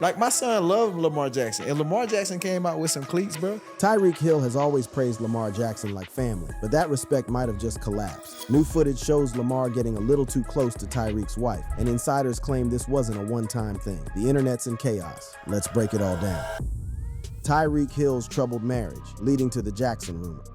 Like, my son loved Lamar Jackson, and Lamar Jackson came out with some cleats, bro. Tyreek Hill has always praised Lamar Jackson like family, but that respect might have just collapsed. New footage shows Lamar getting a little too close to Tyreek's wife, and insiders claim this wasn't a one-time thing. The internet's in chaos. Let's break it all down. Tyreek Hill's troubled marriage, leading to the Jackson rumor.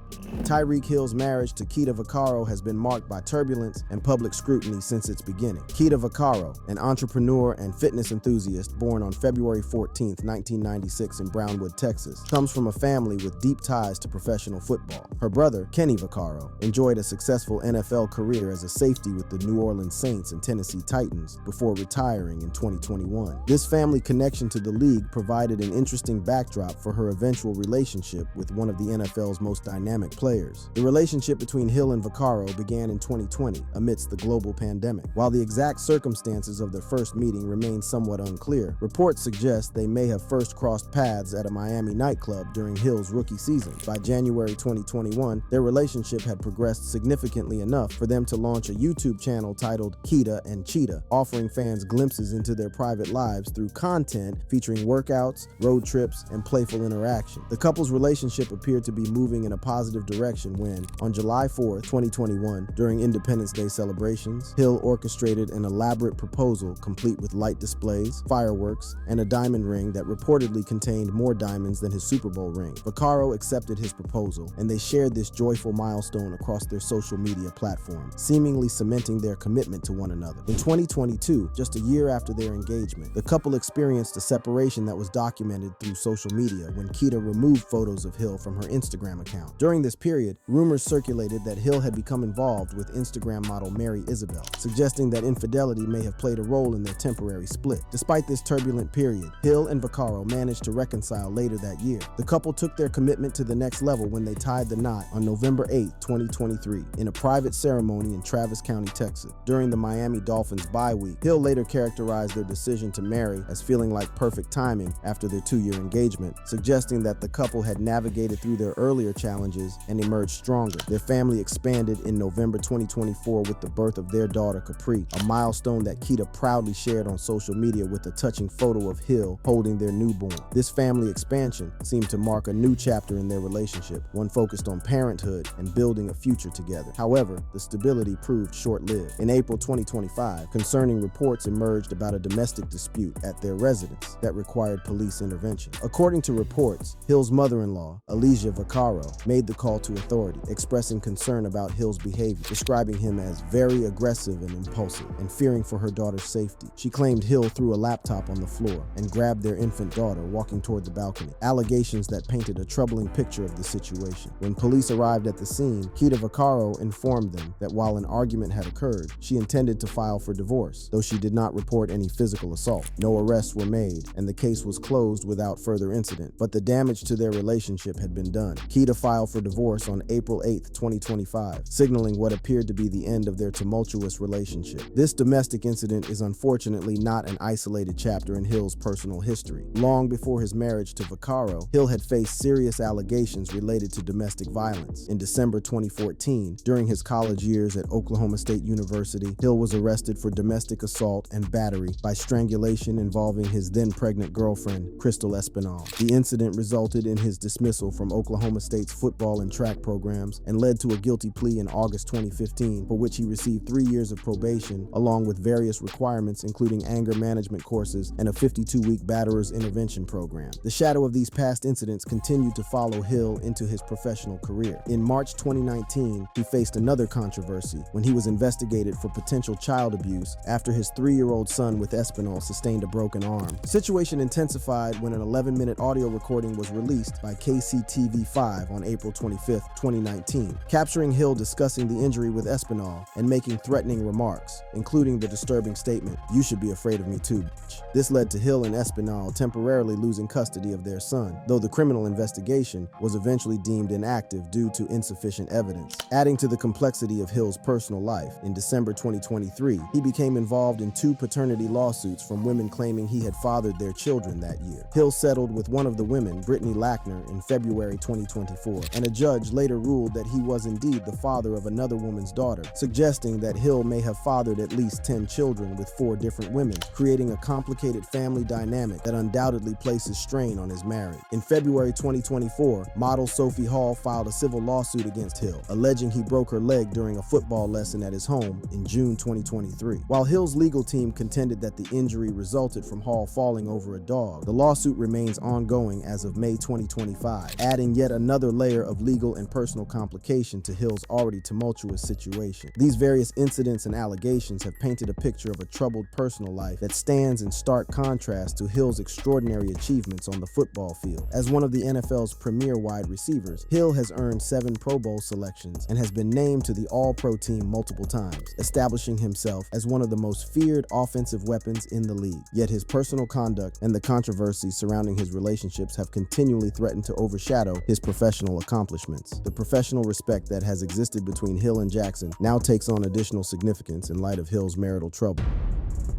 Tyreek Hill's marriage to Kita Vaccaro has been marked by turbulence and public scrutiny since its beginning. Kita Vaccaro, an entrepreneur and fitness enthusiast born on February 14, 1996 in Brownwood, Texas, comes from a family with deep ties to professional football. Her brother, Kenny Vaccaro, enjoyed a successful NFL career as a safety with the New Orleans Saints and Tennessee Titans before retiring in 2021. This family connection to the league provided an interesting backdrop for her eventual relationship with one of the NFL's most dynamic players. The relationship between Hill and Vaccaro began in 2020 amidst the global pandemic. While the exact circumstances of their first meeting remain somewhat unclear, reports suggest they may have first crossed paths at a Miami nightclub during Hill's rookie season. By January 2021, their relationship had progressed significantly enough for them to launch a YouTube channel titled Kita and Cheetah, offering fans glimpses into their private lives through content featuring workouts, road trips, and playful interaction. The couple's relationship appeared to be moving in a positive direction when, on July 4, 2021, during Independence Day celebrations, Hill orchestrated an elaborate proposal complete with light displays, fireworks, and a diamond ring that reportedly contained more diamonds than his Super Bowl ring. Vaccaro accepted his proposal, and they shared this joyful milestone across their social media platforms, seemingly cementing their commitment to one another. In 2022, just a year after their engagement, the couple experienced a separation that was documented through social media when Kita removed photos of Hill from her Instagram account. During this period, rumors circulated that Hill had become involved with Instagram model Mary Isabel, suggesting that infidelity may have played a role in their temporary split. Despite this turbulent period, Hill and Vaccaro managed to reconcile later that year. The couple took their commitment to the next level when they tied the knot on November 8, 2023, in a private ceremony in Travis County, Texas. During the Miami Dolphins bye week, Hill later characterized their decision to marry as feeling like perfect timing after their 2-year engagement, suggesting that the couple had navigated through their earlier challenges and emerged stronger. Their family expanded in November 2024 with the birth of their daughter Capri, a milestone that Kita proudly shared on social media with a touching photo of Hill holding their newborn. This family expansion seemed to mark a new chapter in their relationship, one focused on parenthood and building a future together. However, the stability proved short-lived. In April 2025, concerning reports emerged about a domestic dispute at their residence that required police intervention. According to reports, Hill's mother-in-law, Alicia Vaccaro, made the call to authority, expressing concern about Hill's behavior, describing him as very aggressive and impulsive, and fearing for her daughter's safety. She claimed Hill threw a laptop on the floor and grabbed their infant daughter walking toward the balcony, allegations that painted a troubling picture of the situation. When police arrived at the scene, Kita Vaccaro informed them that while an argument had occurred, she intended to file for divorce, though she did not report any physical assault. No arrests were made, and the case was closed without further incident, but the damage to their relationship had been done. Kita filed for divorce on April 8, 2025, signaling what appeared to be the end of their tumultuous relationship. This domestic incident is unfortunately not an isolated chapter in Hill's personal history. Long before his marriage to Vaccaro, Hill had faced serious allegations related to domestic violence. In December 2014, during his college years at Oklahoma State University, Hill was arrested for domestic assault and battery by strangulation involving his then-pregnant girlfriend, Crystal Espinal. The incident resulted in his dismissal from Oklahoma State's football and track programs and led to a guilty plea in August 2015, for which he received 3 years of probation, along with various requirements including anger management courses and a 52-week batterer's intervention program. The shadow of these past incidents continued to follow Hill into his professional career. In March 2019, he faced another controversy when he was investigated for potential child abuse after his 3-year-old son with Espinal sustained a broken arm. The situation intensified when an 11-minute audio recording was released by KCTV5 on April 25, 2019, capturing Hill discussing the injury with Espinal and making threatening remarks, including the disturbing statement, "You should be afraid of me too, bitch." This led to Hill and Espinal temporarily losing custody of their son, though the criminal investigation was eventually deemed inactive due to insufficient evidence. Adding to the complexity of Hill's personal life, in December 2023, he became involved in 2 paternity lawsuits from women claiming he had fathered their children that year. Hill settled with one of the women, Brittany Lackner, in February 2024, and a judge judge later ruled that he was indeed the father of another woman's daughter, suggesting that Hill may have fathered at least 10 children with 4 different women, creating a complicated family dynamic that undoubtedly places strain on his marriage. In February 2024, model Sophie Hall filed a civil lawsuit against Hill, alleging he broke her leg during a football lesson at his home in June 2023. While Hill's legal team contended that the injury resulted from Hall falling over a dog, the lawsuit remains ongoing as of May 2025, adding yet another layer of legal and personal complication to Hill's already tumultuous situation. These various incidents and allegations have painted a picture of a troubled personal life that stands in stark contrast to Hill's extraordinary achievements on the football field. As one of the NFL's premier wide receivers, Hill has earned 7 Pro Bowl selections and has been named to the All-Pro team multiple times, establishing himself as one of the most feared offensive weapons in the league. Yet his personal conduct and the controversies surrounding his relationships have continually threatened to overshadow his professional accomplishments. The professional respect that has existed between Hill and Jackson now takes on additional significance in light of Hill's marital trouble.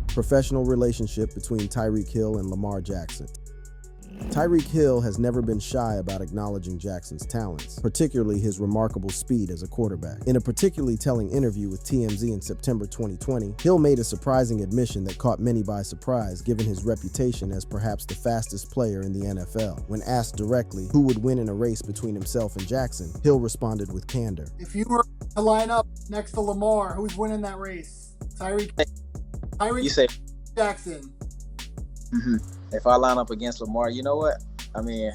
Professional relationship between Tyreek Hill and Lamar Jackson. Tyreek Hill has never been shy about acknowledging Jackson's talents, particularly his remarkable speed as a quarterback. In a particularly telling interview with TMZ in September 2020, Hill made a surprising admission that caught many by surprise given his reputation as perhaps the fastest player in the NFL. When asked directly who would win in a race between himself and Jackson, Hill responded with candor. If you were to line up next to Lamar, who's winning that race? Tyreek You say Jackson. If I line up against Lamar, you know what? I mean,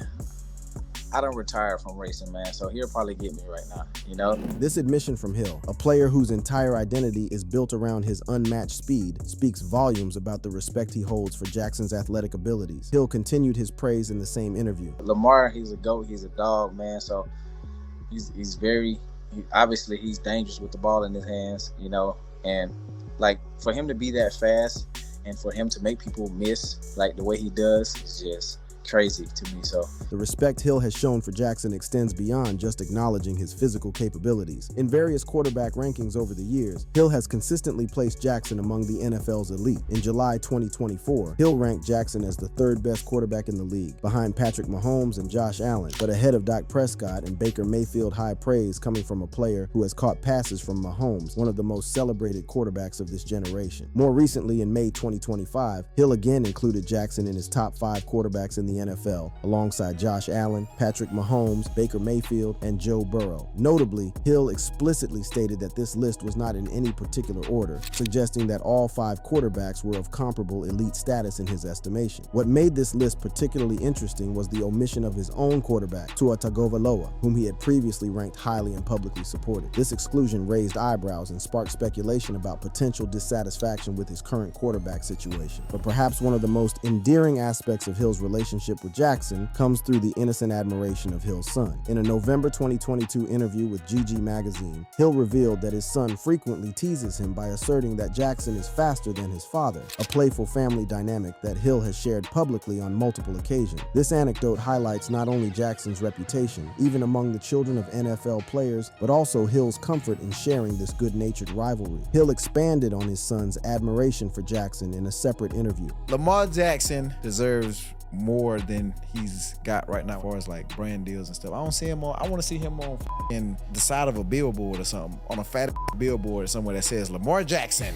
I don't retire from racing, man, so he'll probably get me right now, you know? This admission from Hill, a player whose entire identity is built around his unmatched speed, speaks volumes about the respect he holds for Jackson's athletic abilities. Hill continued his praise in the same interview. Lamar, he's a GOAT, he's a dog, man, so he's very, obviously he's dangerous with the ball in his hands, you know, and like for him to be that fast and for him to make people miss like the way he does is just crazy to me. So the respect Hill has shown for Jackson extends beyond just acknowledging his physical capabilities. In various quarterback rankings over the years, Hill has consistently placed Jackson among the NFL's elite. In July 2024, Hill ranked Jackson as the 3rd best quarterback in the league, behind Patrick Mahomes and Josh Allen, but ahead of Dak Prescott and Baker Mayfield. High praise coming from a player who has caught passes from Mahomes, one of the most celebrated quarterbacks of this generation. More recently, in May 2025, Hill again included Jackson in his top 5 quarterbacks in the NFL, alongside Josh Allen, Patrick Mahomes, Baker Mayfield, and Joe Burrow. Notably, Hill explicitly stated that this list was not in any particular order, suggesting that all 5 quarterbacks were of comparable elite status in his estimation. What made this list particularly interesting was the omission of his own quarterback, Tua Tagovailoa, whom he had previously ranked highly and publicly supported. This exclusion raised eyebrows and sparked speculation about potential dissatisfaction with his current quarterback situation. But perhaps one of the most endearing aspects of Hill's relationship with Jackson comes through the innocent admiration of Hill's son. In a November 2022 interview with GG magazine, Hill revealed that his son frequently teases him by asserting that Jackson is faster than his father, a playful family dynamic that Hill has shared publicly on multiple occasions. This anecdote highlights not only Jackson's reputation, even among the children of NFL players, but also Hill's comfort in sharing this good-natured rivalry. Hill expanded on his son's admiration for Jackson in a separate interview. Lamar Jackson deserves more than he's got right now as far as like brand deals and stuff. I want to see him on the side of a billboard or something, on a fat billboard somewhere that says Lamar Jackson,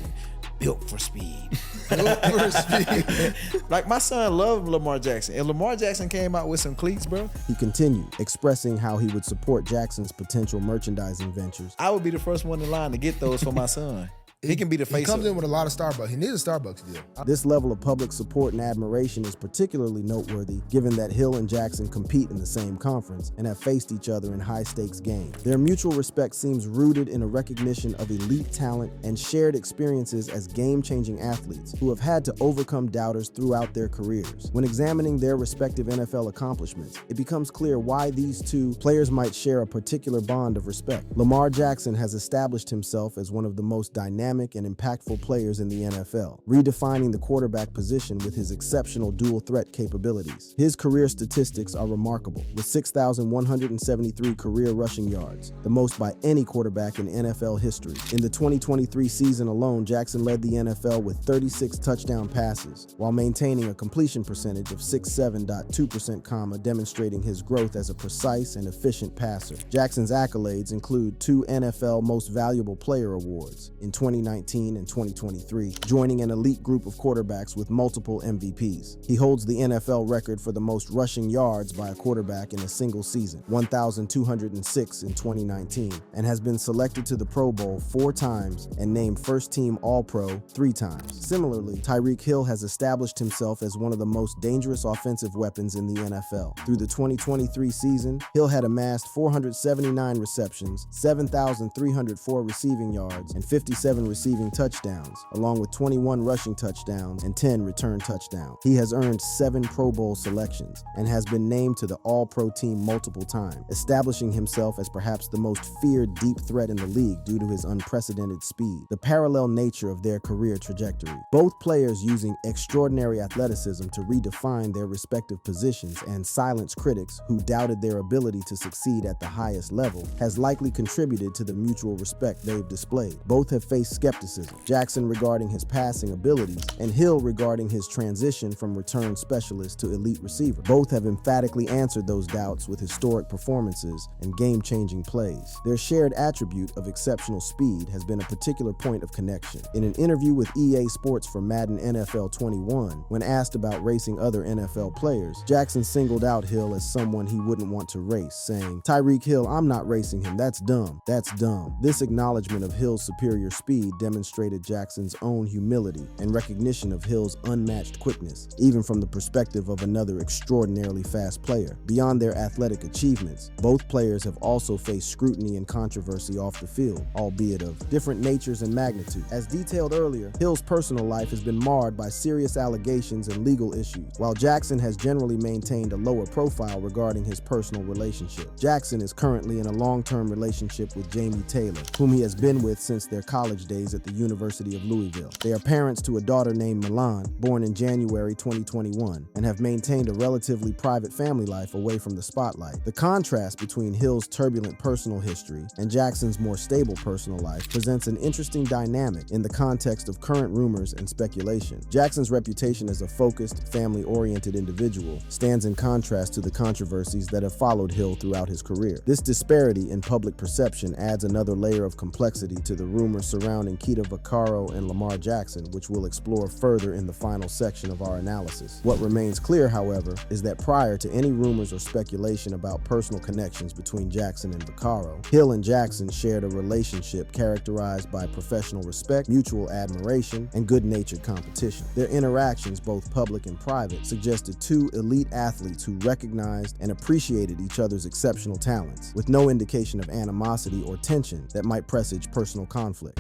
built for speed. Built for speed. Like my son loved Lamar Jackson. And Lamar Jackson came out with some cleats, bro. He continued, expressing how he would support Jackson's potential merchandising ventures. I would be the first one in line to get those for my son. He can be the face. He comes in with a lot of Starbucks. He needs a Starbucks deal. This level of public support and admiration is particularly noteworthy given that Hill and Jackson compete in the same conference and have faced each other in high-stakes games. Their mutual respect seems rooted in a recognition of elite talent and shared experiences as game-changing athletes who have had to overcome doubters throughout their careers. When examining their respective NFL accomplishments, it becomes clear why these two players might share a particular bond of respect. Lamar Jackson has established himself as one of the most dynamic dynamic and impactful players in the NFL, redefining the quarterback position with his exceptional dual threat capabilities. His career statistics are remarkable, with 6,173 career rushing yards, the most by any quarterback in NFL history. In the 2023 season alone, Jackson led the NFL with 36 touchdown passes, while maintaining a completion percentage of 67.2%, demonstrating his growth as a precise and efficient passer. Jackson's accolades include 2 NFL Most Valuable Player awards in 2019 and 2023, joining an elite group of quarterbacks with multiple MVPs. He holds the NFL record for the most rushing yards by a quarterback in a single season, 1,206 in 2019, and has been selected to the Pro Bowl 4 times and named first-team All-Pro 3 times. Similarly, Tyreek Hill has established himself as one of the most dangerous offensive weapons in the NFL. Through the 2023 season, Hill had amassed 479 receptions, 7,304 receiving yards, and 57 receiving touchdowns, along with 21 rushing touchdowns and 10 return touchdowns. He has earned 7 Pro Bowl selections and has been named to the All-Pro team multiple times, establishing himself as perhaps the most feared deep threat in the league due to his unprecedented speed. The parallel nature of their career trajectory. Both players using extraordinary athleticism to redefine their respective positions and silence critics who doubted their ability to succeed at the highest level has likely contributed to the mutual respect they've displayed. Both have faced skepticism, Jackson regarding his passing abilities and Hill regarding his transition from return specialist to elite receiver. Both have emphatically answered those doubts with historic performances and game-changing plays. Their shared attribute of exceptional speed has been a particular point of connection. In an interview with EA Sports for Madden NFL 21, when asked about racing other NFL players, Jackson singled out Hill as someone he wouldn't want to race, saying, "Tyreek Hill, I'm not racing him. That's dumb. That's dumb." This acknowledgement of Hill's superior speed demonstrated Jackson's own humility and recognition of Hill's unmatched quickness, even from the perspective of another extraordinarily fast player. Beyond their athletic achievements, both players have also faced scrutiny and controversy off the field, albeit of different natures and magnitude. As detailed earlier, Hill's personal life has been marred by serious allegations and legal issues, while Jackson has generally maintained a lower profile regarding his personal relationship. Jackson is currently in a long-term relationship with Jamie Taylor, whom he has been with since their college days at the University of Louisville. They are parents to a daughter named Milan, born in January 2021, and have maintained a relatively private family life away from the spotlight. The contrast between Hill's turbulent personal history and Jackson's more stable personal life presents an interesting dynamic in the context of current rumors and speculation. Jackson's reputation as a focused, family-oriented individual stands in contrast to the controversies that have followed Hill throughout his career. This disparity in public perception adds another layer of complexity to the rumors surrounding Keita Vaccaro and Lamar Jackson, which we'll explore further in the final section of our analysis. What remains clear, however, is that prior to any rumors or speculation about personal connections between Jackson and Vaccaro, Hill and Jackson shared a relationship characterized by professional respect, mutual admiration, and good-natured competition. Their interactions, both public and private, suggested 2 elite athletes who recognized and appreciated each other's exceptional talents, with no indication of animosity or tension that might presage personal conflict.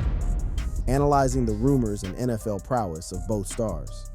Analyzing the rumors and NFL prowess of both stars.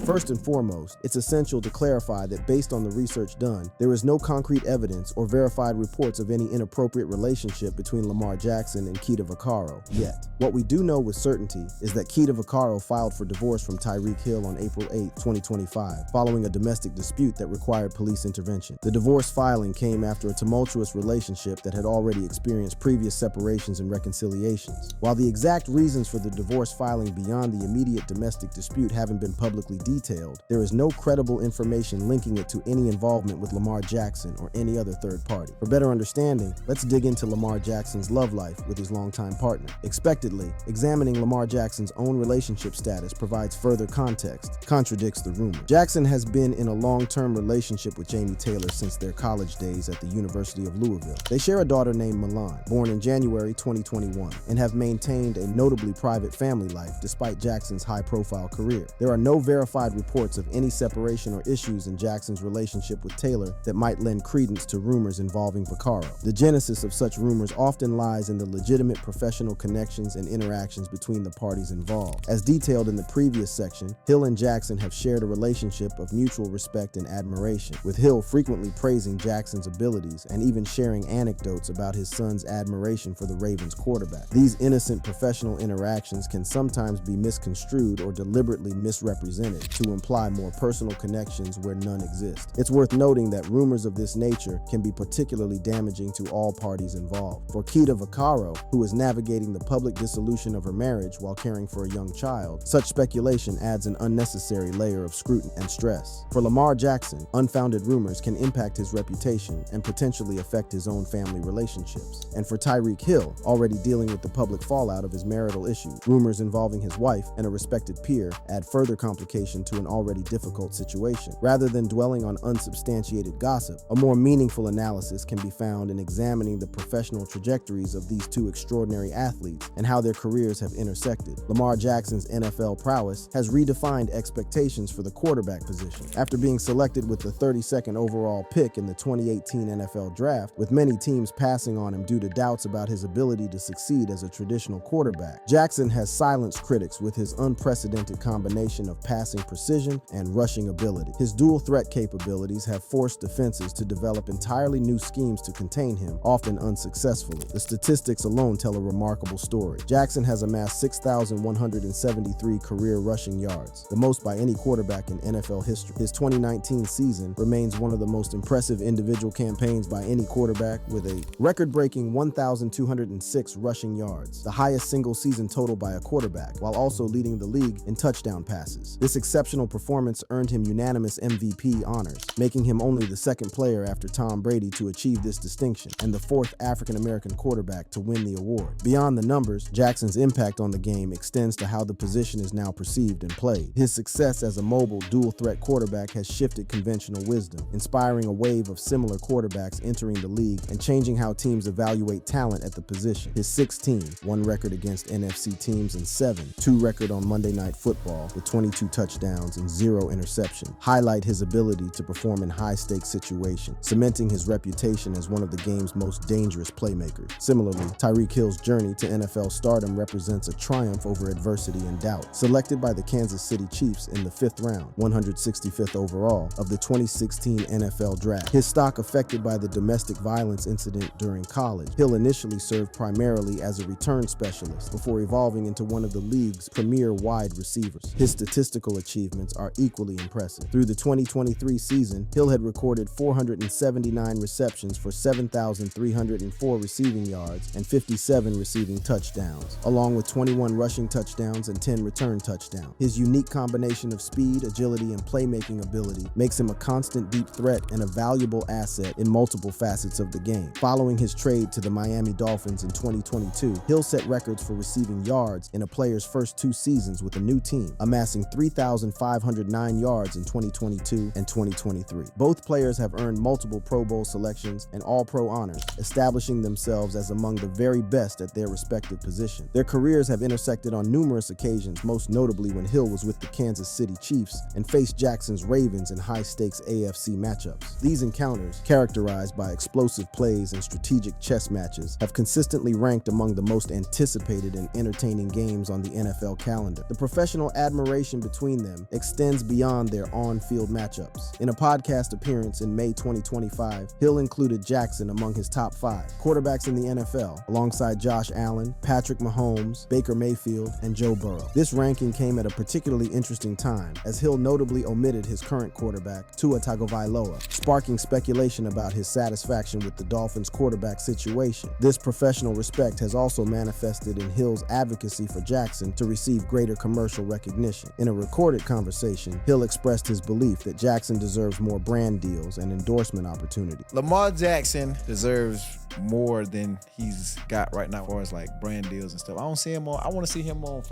First and foremost, it's essential to clarify that based on the research done, there is no concrete evidence or verified reports of any inappropriate relationship between Lamar Jackson and Keita Vaccaro yet. What we do know with certainty is that Keita Vaccaro filed for divorce from Tyreek Hill on April 8, 2025, following a domestic dispute that required police intervention. The divorce filing came after a tumultuous relationship that had already experienced previous separations and reconciliations. While the exact reasons for the divorce filing beyond the immediate domestic dispute haven't been publicly detailed, there is no credible information linking it to any involvement with Lamar Jackson or any other third party. For better understanding, let's dig into Lamar Jackson's love life with his longtime partner. Expectedly, examining Lamar Jackson's own relationship status provides further context, contradicts the rumor. Jackson has been in a long-term relationship with Jamie Taylor since their college days at the University of Louisville. They share a daughter named Milan, born in January 2021, and have maintained a notably private family life despite Jackson's high-profile career. There are no verified verified reports of any separation or issues in Jackson's relationship with Taylor that might lend credence to rumors involving Vaccaro. The genesis of such rumors often lies in the legitimate professional connections and interactions between the parties involved. As detailed in the previous section, Hill and Jackson have shared a relationship of mutual respect and admiration, with Hill frequently praising Jackson's abilities and even sharing anecdotes about his son's admiration for the Ravens quarterback. These innocent professional interactions can sometimes be misconstrued or deliberately misrepresented to imply more personal connections where none exist. It's worth noting that rumors of this nature can be particularly damaging to all parties involved. For Keita Vaccaro, who is navigating the public dissolution of her marriage while caring for a young child, such speculation adds an unnecessary layer of scrutiny and stress. For Lamar Jackson, unfounded rumors can impact his reputation and potentially affect his own family relationships. And for Tyreek Hill, already dealing with the public fallout of his marital issues, rumors involving his wife and a respected peer add further complication to an already difficult situation. Rather than dwelling on unsubstantiated gossip, a more meaningful analysis can be found in examining the professional trajectories of these two extraordinary athletes and how their careers have intersected. Lamar Jackson's NFL prowess has redefined expectations for the quarterback position. After being selected with the 32nd overall pick in the 2018 NFL Draft, with many teams passing on him due to doubts about his ability to succeed as a traditional quarterback, Jackson has silenced critics with his unprecedented combination of passing precision and rushing ability. His dual threat capabilities have forced defenses to develop entirely new schemes to contain him, often unsuccessfully. The statistics alone tell a remarkable story. Jackson has amassed 6,173 career rushing yards, the most by any quarterback in NFL history. His 2019 season remains one of the most impressive individual campaigns by any quarterback, with a record-breaking 1,206 rushing yards, the highest single-season total by a quarterback, while also leading the league in touchdown passes. This exceptional performance earned him unanimous MVP honors, making him only the second player after Tom Brady to achieve this distinction, and the fourth African-American quarterback to win the award. Beyond the numbers, Jackson's impact on the game extends to how the position is now perceived and played. His success as a mobile, dual-threat quarterback has shifted conventional wisdom, inspiring a wave of similar quarterbacks entering the league and changing how teams evaluate talent at the position. His 16, 1 record against NFC teams and 7, 2 record on Monday Night Football with 22 touchdowns and 0 interception, highlight his ability to perform in high-stakes situations, cementing his reputation as one of the game's most dangerous playmakers. Similarly, Tyreek Hill's journey to NFL stardom represents a triumph over adversity and doubt. Selected by the Kansas City Chiefs in the 5th round, 165th overall, of the 2016 NFL Draft, his stock affected by the domestic violence incident during college, Hill initially served primarily as a return specialist before evolving into one of the league's premier wide receivers. His statistical achievements are equally impressive. Through the 2023 season, Hill had recorded 479 receptions for 7,304 receiving yards and 57 receiving touchdowns, along with 21 rushing touchdowns and 10 return touchdowns. His unique combination of speed, agility, and playmaking ability makes him a constant deep threat and a valuable asset in multiple facets of the game. Following his trade to the Miami Dolphins in 2022, Hill set records for receiving yards in a player's first 2 seasons with a new team, amassing 3,509 yards in 2022 and 2023. Both players have earned multiple Pro Bowl selections and All-Pro honors, establishing themselves as among the very best at their respective positions. Their careers have intersected on numerous occasions, most notably when Hill was with the Kansas City Chiefs and faced Jackson's Ravens in high-stakes AFC matchups. These encounters, characterized by explosive plays and strategic chess matches, have consistently ranked among the most anticipated and entertaining games on the NFL calendar. The professional admiration between them extends beyond their on-field matchups. In a podcast appearance in May 2025, Hill included Jackson among his top 5 quarterbacks in the NFL, alongside Josh Allen, Patrick Mahomes, Baker Mayfield, and Joe Burrow. This ranking came at a particularly interesting time, as Hill notably omitted his current quarterback, Tua Tagovailoa, sparking speculation about his satisfaction with the Dolphins' quarterback situation. This professional respect has also manifested in Hill's advocacy for Jackson to receive greater commercial recognition. In a recorded conversation, Hill expressed his belief that Jackson deserves more brand deals and endorsement opportunities. Lamar Jackson deserves more than he's got right now as far as like brand deals and stuff. I want to see him on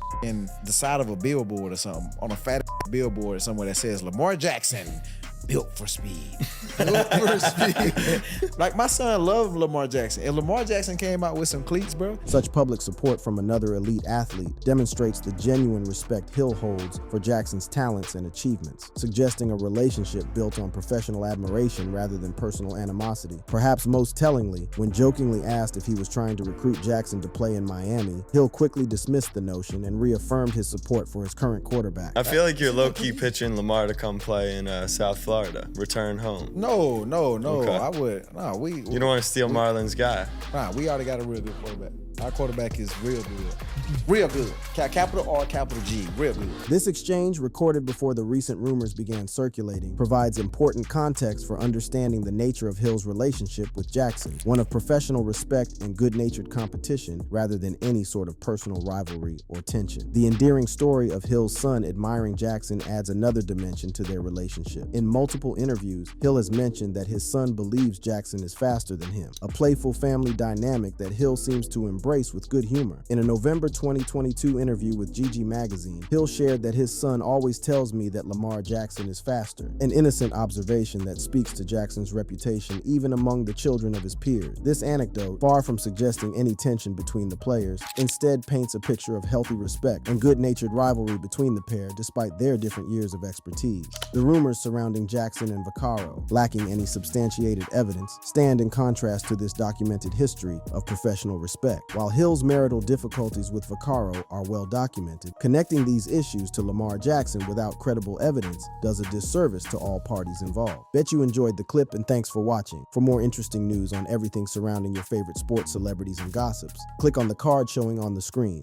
the side of a billboard or something, on a fat billboard or somewhere that says Lamar Jackson, built for speed. For speed. Like my son loved Lamar Jackson. If Lamar Jackson came out with some cleats, bro. Such public support from another elite athlete demonstrates the genuine respect Hill holds for Jackson's talents and achievements, suggesting a relationship built on professional admiration rather than personal animosity. Perhaps most tellingly, when jokingly asked if he was trying to recruit Jackson to play in Miami, Hill quickly dismissed the notion and reaffirmed his support for his current quarterback. I feel like you're low-key pitching Lamar to come play in South Florida, return home. No. Okay. I would. No, You don't want to steal Marlon's guy. Nah, we already got a real good quarterback. Our quarterback is real good. Real good. Capital R, capital G. Real good. This exchange, recorded before the recent rumors began circulating, provides important context for understanding the nature of Hill's relationship with Jackson, one of professional respect and good-natured competition rather than any sort of personal rivalry or tension. The endearing story of Hill's son admiring Jackson adds another dimension to their relationship. In multiple interviews, Hill has mentioned that his son believes Jackson is faster than him, a playful family dynamic that Hill seems to embrace with good humor. In a November 2022 interview with GG Magazine, Hill shared that his son always tells me that Lamar Jackson is faster, an innocent observation that speaks to Jackson's reputation even among the children of his peers. This anecdote, far from suggesting any tension between the players, instead paints a picture of healthy respect and good-natured rivalry between the pair despite their different years of expertise. The rumors surrounding Jackson and Vaccaro, lacking any substantiated evidence, stand in contrast to this documented history of professional respect. While Hill's marital difficulties with Vaccaro are well documented, connecting these issues to Lamar Jackson without credible evidence does a disservice to all parties involved. Bet you enjoyed the clip and thanks for watching. For more interesting news on everything surrounding your favorite sports, celebrities, and gossips, click on the card showing on the screen.